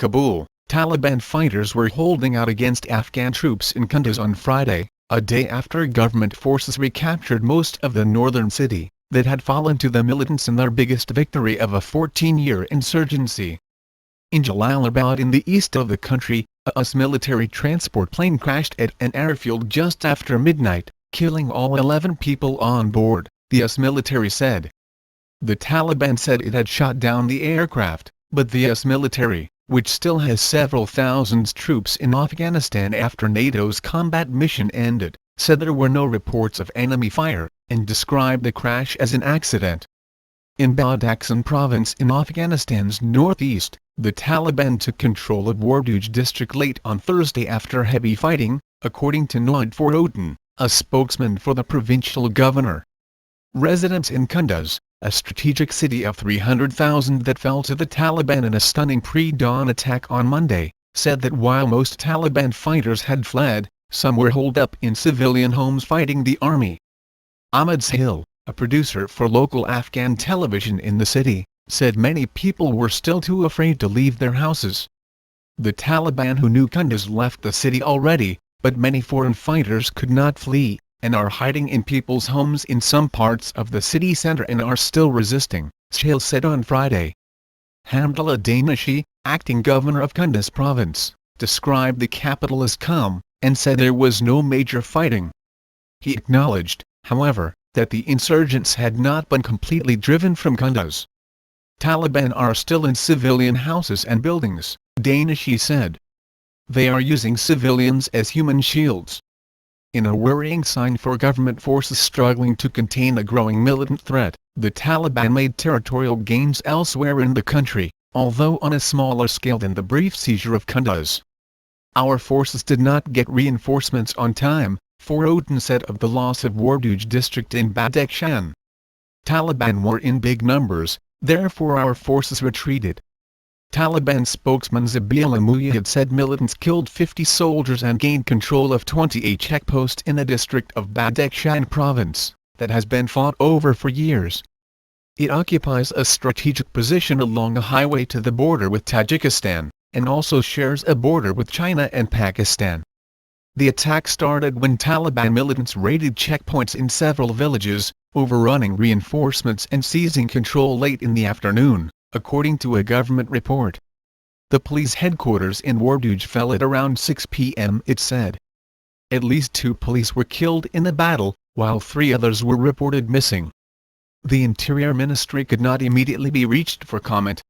Kabul, Taliban fighters were holding out against Afghan troops in Kunduz on Friday, a day after government forces recaptured most of the northern city that had fallen to the militants in their biggest victory of a 14-year insurgency. In Jalalabad in the east of the country, a US military transport plane crashed at an airfield just after midnight, killing all 11 people on board, the US military said. The Taliban said it had shot down the aircraft, but the US military, which still has several thousand troops in Afghanistan after NATO's combat mission ended, said there were no reports of enemy fire, and described the crash as an accident. In Badakhshan province in Afghanistan's northeast, the Taliban took control of Warduj district late on Thursday after heavy fighting, according to Nawid Forotan, a spokesman for the provincial governor. Residents in Kunduz, a strategic city of 300,000 that fell to the Taliban in a stunning pre-dawn attack on Monday, said that while most Taliban fighters had fled, some were holed up in civilian homes fighting the army. Ahmed Sahil, a producer for local Afghan television in the city, said many people were still too afraid to leave their houses. The Taliban who knew Kunduz left the city already, but many foreign fighters could not flee, and are hiding in people's homes in some parts of the city center and are still resisting, Sahil said on Friday. Hamdullah Danishi, acting governor of Kunduz province, described the capital as calm, and said there was no major fighting. He acknowledged, however, that the insurgents had not been completely driven from Kunduz. Taliban are still in civilian houses and buildings, Danishi said. They are using civilians as human shields. In a worrying sign for government forces struggling to contain a growing militant threat, the Taliban made territorial gains elsewhere in the country, although on a smaller scale than the brief seizure of Kunduz. Our forces did not get reinforcements on time, Forotan said of the loss of Warduj district in Badakhshan. Taliban were in big numbers, therefore our forces retreated. Taliban spokesman Zabihullah Mujahid said militants killed 50 soldiers and gained control of 28 checkposts in a district of Badakhshan province that has been fought over for years. It occupies a strategic position along a highway to the border with Tajikistan, and also shares a border with China and Pakistan. The attack started when Taliban militants raided checkpoints in several villages, overrunning reinforcements and seizing control late in the afternoon, according to a government report. The police headquarters in Warduj fell at around 6 p.m. it said. At least 2 police were killed in the battle, while 3 others were reported missing. The Interior Ministry could not immediately be reached for comment,